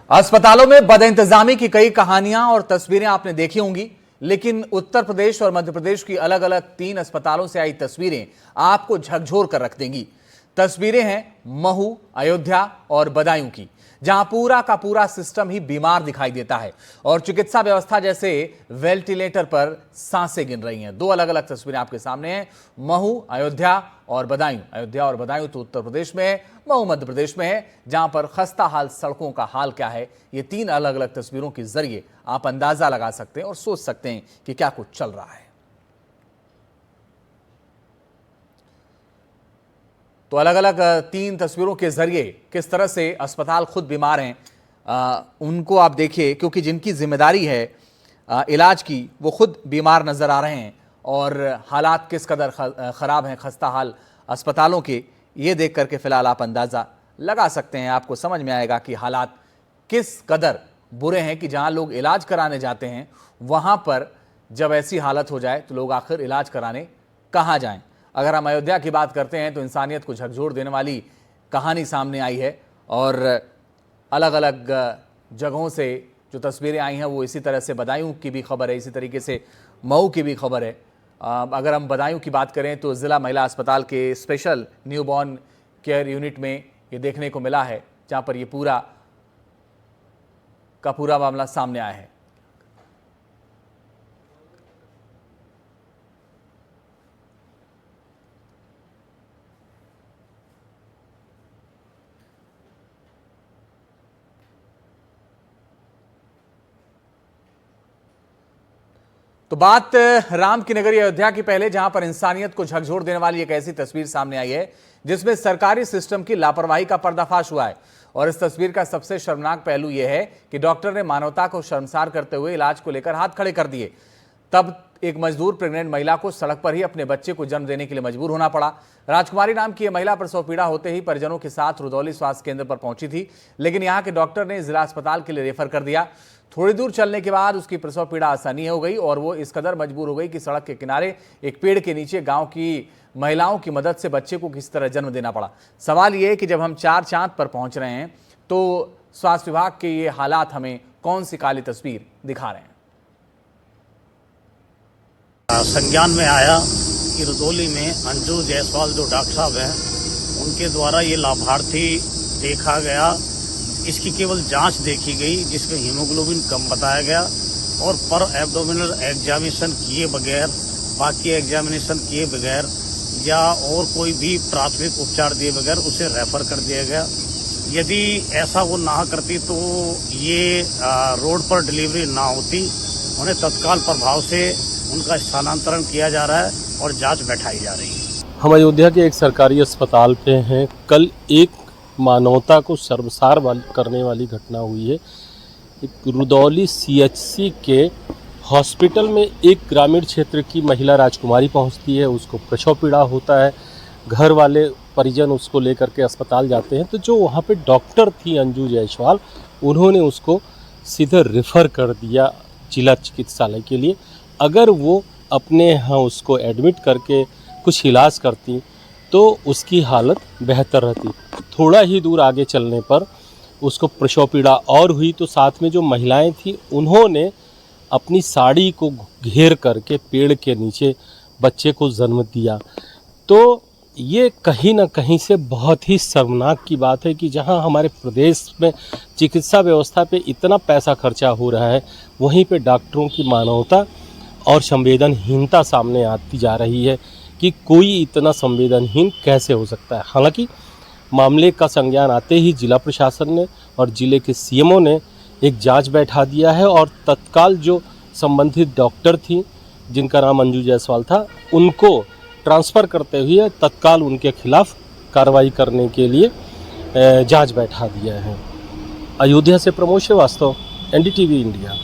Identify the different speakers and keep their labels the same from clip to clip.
Speaker 1: अस्पतालों में बदइंतजामी की कई कहानियां और तस्वीरें आपने देखी होंगी, लेकिन उत्तर प्रदेश और मध्य प्रदेश की अलग अलग 3 अस्पतालों से आई तस्वीरें आपको झकझोर कर रख देंगी। तस्वीरें हैं महू, अयोध्या और बदायूं की, जहां पूरा का पूरा सिस्टम ही बीमार दिखाई देता है और चिकित्सा व्यवस्था जैसे वेंटिलेटर पर सांसें गिन रही हैं। 2 अलग अलग तस्वीरें आपके सामने हैं, महू, अयोध्या और बदायूं। अयोध्या और बदायूं तो उत्तर प्रदेश में है, महू मध्य प्रदेश में है, जहां पर खस्ता हाल सड़कों का हाल क्या है, ये 3 अलग अलग तस्वीरों के जरिए आप अंदाजा लगा सकते हैं और सोच सकते हैं कि क्या कुछ चल रहा है। तो अलग अलग 3 तस्वीरों के जरिए किस तरह से अस्पताल खुद बीमार हैं, उनको आप देखिए, क्योंकि जिनकी जिम्मेदारी है इलाज की वो खुद बीमार नजर आ रहे हैं और हालात किस कदर खराब हैं, खस्ता हाल अस्पतालों के, ये देख करके फिलहाल आप अंदाजा लगा सकते हैं। आपको समझ में आएगा कि हालात किस कदर बुरे हैं कि जहां लोग इलाज कराने जाते हैं वहां पर जब ऐसी हालत हो जाए तो लोग आखिर इलाज कराने कहां जाएं। अगर हम अयोध्या की बात करते हैं तो इंसानियत को झकझोर देने वाली कहानी सामने आई है और अलग अलग जगहों से जो तस्वीरें आई हैं वो इसी तरह से बदायूं की भी खबर है, इसी तरीके से मऊ की भी खबर है। अगर हम बदायूं की बात करें तो जिला महिला अस्पताल के स्पेशल न्यूबॉर्न केयर यूनिट में ये देखने को मिला है, जहां पर ये पूरा का पूरा मामला सामने आया है। तो बात राम की नगरी अयोध्या की पहले, जहां पर इंसानियत को झकझोर देने वाली एक ऐसी तस्वीर सामने आई है जिसमें सरकारी सिस्टम की लापरवाही का पर्दाफाश हुआ है। और इस तस्वीर का सबसे शर्मनाक पहलू यह है कि डॉक्टर ने मानवता को शर्मसार करते हुए इलाज को लेकर हाथ खड़े कर दिए। तब एक मजदूर प्रेग्नेंट महिला को सड़क पर ही अपने बच्चे को जन्म देने के लिए मजबूर होना पड़ा। राजकुमारी नाम की यह महिला प्रसव पीड़ा होते ही परिजनों के साथ रुदौली स्वास्थ्य केंद्र पर पहुंची थी, लेकिन यहां के डॉक्टर ने जिला अस्पताल के लिए रेफर कर दिया। थोड़ी दूर चलने के बाद उसकी प्रसव पीड़ा आसानी हो गई और वो इस कदर मजबूर हो गई कि सड़क के किनारे एक पेड़ के नीचे गांव की महिलाओं की मदद से बच्चे को किस तरह जन्म देना पड़ा। सवाल ये है कि जब हम 4 चांद पर पहुंच रहे हैं तो स्वास्थ्य विभाग के ये हालात हमें कौन सी काली तस्वीर दिखा रहे हैं।
Speaker 2: संज्ञान में आया कि रुदौली में अंजू जायसवाल जो डॉक्टर साहब हैं उनके द्वारा ये लाभार्थी देखा गया। इसकी केवल जांच देखी गई जिसमें हीमोग्लोबिन कम बताया गया और पर एब्डोमिनल एग्जामिनेशन किए बगैर, बाकी एग्जामिनेशन किए बगैर या और कोई भी प्राथमिक उपचार दिए बगैर उसे रेफर कर दिया गया। यदि ऐसा वो ना करती तो ये रोड पर डिलीवरी ना होती। उन्हें तत्काल प्रभाव से उनका स्थानांतरण किया जा रहा है और जांच बैठाई जा रही है।
Speaker 3: हम अयोध्या के एक सरकारी अस्पताल पे हैं। कल एक मानवता को शर्मसार करने वाली घटना हुई है। एक रुदौली सीएचसी के हॉस्पिटल में एक ग्रामीण क्षेत्र की महिला राजकुमारी पहुंचती है, उसको प्रसव पीड़ा होता है। घर वाले परिजन उसको लेकर के अस्पताल जाते हैं तो जो वहाँ पे डॉक्टर थी अंजू जायसवाल, उन्होंने उसको सीधे रेफ़र कर दिया जिला चिकित्सालय के लिए। अगर वो अपने यहाँ उसको एडमिट करके कुछ इलाज करती तो उसकी हालत बेहतर रहती। थोड़ा ही दूर आगे चलने पर उसको प्रसव पीड़ा और हुई तो साथ में जो महिलाएं थी उन्होंने अपनी साड़ी को घेर करके पेड़ के नीचे बच्चे को जन्म दिया। तो ये कहीं ना कहीं से बहुत ही शर्मनाक की बात है कि जहां हमारे प्रदेश में चिकित्सा व्यवस्था पे इतना पैसा खर्चा हो रहा है, वहीं पे डॉक्टरों की मानवता और संवेदनहीनता सामने आती जा रही है कि कोई इतना संवेदनहीन कैसे हो सकता है। हालांकि मामले का संज्ञान आते ही जिला प्रशासन ने और जिले के सीएमओ ने एक जांच बैठा दिया है और तत्काल जो संबंधित डॉक्टर थी जिनका नाम अंजू जायसवाल था, उनको ट्रांसफ़र करते हुए तत्काल उनके खिलाफ कार्रवाई करने के लिए जांच बैठा दिया है। अयोध्या से प्रमोद श्रीवास्तव, एनडीटीवी इंडिया।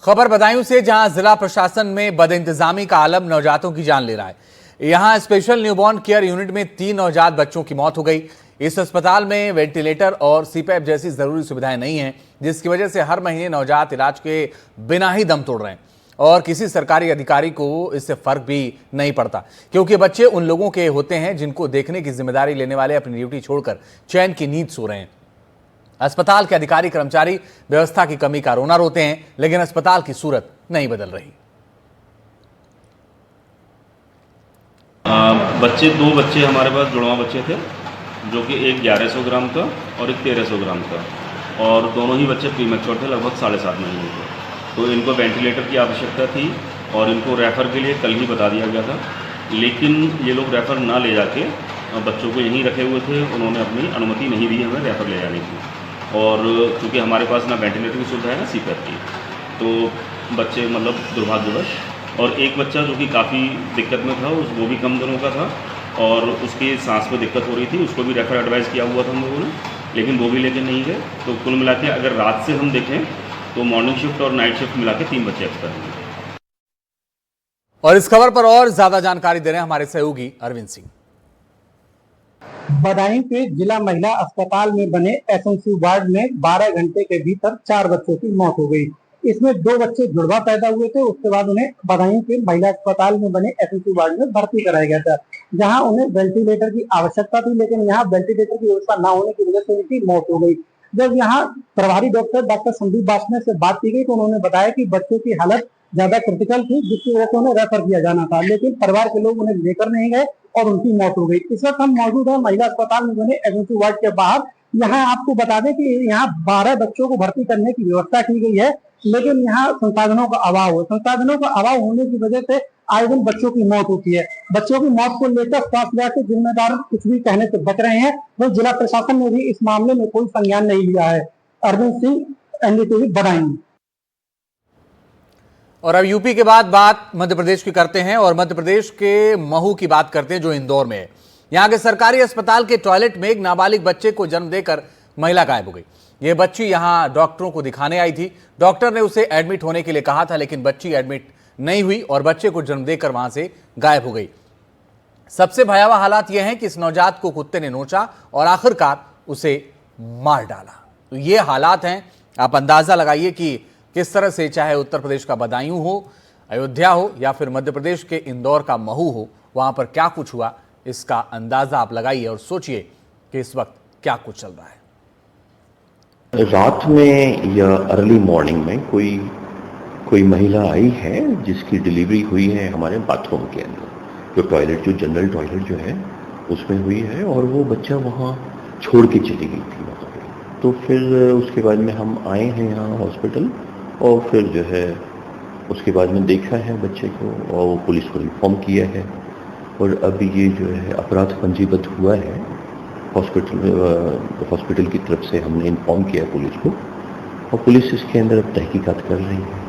Speaker 1: खबर बदायूं से, जहां जिला प्रशासन में बदइंतजामी का आलम नवजातों की जान ले रहा है। यहां स्पेशल न्यूबॉर्न केयर यूनिट में 3 नवजात बच्चों की मौत हो गई। इस अस्पताल में वेंटिलेटर और सीपैप जैसी जरूरी सुविधाएं नहीं हैं, जिसकी वजह से हर महीने नवजात इलाज के बिना ही दम तोड़ रहे हैं और किसी सरकारी अधिकारी को इससे फर्क भी नहीं पड़ता, क्योंकि बच्चे उन लोगों के होते हैं जिनको देखने की जिम्मेदारी लेने वाले अपनी ड्यूटी छोड़कर चैन की नींद सो रहे हैं। अस्पताल के अधिकारी कर्मचारी व्यवस्था की कमी का रोना रोते हैं, लेकिन अस्पताल की सूरत नहीं बदल रही।
Speaker 4: दो बच्चे हमारे पास जुड़वा बच्चे थे, जो कि एक 1100 ग्राम का और एक 1300 ग्राम का, और दोनों ही बच्चे प्रीमैच्योर थे, लगभग 7.5 महीने के। तो इनको वेंटिलेटर की आवश्यकता थी और इनको रेफ़र के लिए कल ही बता दिया गया था, लेकिन ये लोग रेफ़र ना ले जाके बच्चों को यहीं रखे हुए थे। उन्होंने अपनी अनुमति नहीं दी हमें रेफ़र ले जाने की, और चूँकि हमारे पास ना वेंटिलेटर की सुविधा है ना सीपैप की, तो बच्चे मतलब दुर्भाग्यवश, और एक बच्चा जो कि काफ़ी दिक्कत में था, वो भी कम दिनों का था और उसकी सांस में दिक्कत हो रही थी, उसको भी रेफ़र एडवाइस किया हुआ था हम लोगों ने, लेकिन वो भी लेके नहीं गए। तो कुल मिला के अगर रात से हम देखें तो मॉर्निंग शिफ्ट और नाइट शिफ्ट मिला के 3 बच्चे एक्सपायर हुए।
Speaker 1: और इस खबर पर और ज्यादा जानकारी दे रहे हैं हमारे सहयोगी अरविंद सिंह।
Speaker 5: बदायूं के जिला महिला अस्पताल में बने एसएमसी वार्ड में 12 घंटे के भीतर 4 बच्चों की मौत हो गई। इसमें 2 बच्चे जुड़वा पैदा हुए थे। उसके बाद उन्हें बदायूं के महिला अस्पताल में बने एसएमसी वार्ड में भर्ती कराया गया था, जहां उन्हें वेंटिलेटर की आवश्यकता थी, लेकिन यहाँ वेंटिलेटर की व्यवस्था न होने की वजह से उनकी मौत हो गई। जब यहाँ प्रभारी डॉक्टर संदीप वासने से बात की गई तो उन्होंने बताया कि बच्चों की हालत ज्यादा क्रिटिकल थी, जिसकी वजह से उन्हें रेफर किया जाना था, लेकिन परिवार के लोग उन्हें लेकर नहीं गए और उनकी मौत हो गई। इस वक्त हम मौजूद हैं महिला अस्पताल में बने एसएमसी वार्ड के बाहर। यहाँ आपको बता दें कि यहाँ 12 बच्चों को भर्ती करने की व्यवस्था की गई है, लेकिन यहाँ संसाधनों का अभाव है। संसाधनों का अभाव होने की वजह से आए दिन बच्चों की मौत होती है। बच्चों की मौत को लेकर स्वास्थ्य विभाग के जिम्मेदार कुछ भी कहने से बच रहे हैं, वही जिला प्रशासन ने भी इस मामले में कोई संज्ञान नहीं लिया है। अरविंद सिंह, एनडीटीवी, बदायूं।
Speaker 1: और अब यूपी के बाद बात मध्य प्रदेश की करते हैं और मध्य प्रदेश के महू की बात करते हैं, जो इंदौर में है। यहाँ के सरकारी अस्पताल के टॉयलेट में एक नाबालिग बच्चे को जन्म देकर महिला गायब हो गई। ये बच्ची यहाँ डॉक्टरों को दिखाने आई थी। डॉक्टर ने उसे एडमिट होने के लिए कहा था, लेकिन बच्ची एडमिट नहीं हुई और बच्चे को जन्म देकर वहां से गायब हो गई। सबसे भयावह हालात यह है कि इस नवजात को कुत्ते ने नोचा और आखिरकार उसे मार डाला। तो ये हालात हैं। आप अंदाजा लगाइए कि किस तरह से, चाहे उत्तर प्रदेश का बदायूं हो, अयोध्या हो या फिर मध्य प्रदेश के इंदौर का महू हो, वहां पर क्या कुछ हुआ, इसका अंदाजा आप लगाइए और सोचिए कि इस वक्त क्या कुछ चल रहा है।
Speaker 6: रात में या अर्ली मॉर्निंग में कोई महिला आई है जिसकी डिलीवरी हुई है हमारे बाथरूम के अंदर, जो जनरल टॉयलेट जो है उसमें हुई है, और वो बच्चा वहाँ छोड़ के चली गई थी वहाँ पे। तो फिर उसके बाद में हम आए हैं यहाँ हॉस्पिटल, और फिर जो है उसके बाद में देखा है बच्चे को और वो पुलिस को इन्फॉर्म किया है, और अभी ये जो है अपराध पंजीबद्ध हुआ है हॉस्पिटल की तरफ से। हमने इन्फॉर्म किया पुलिस को और पुलिस इसके अंदर अब तहकीकात कर रही है।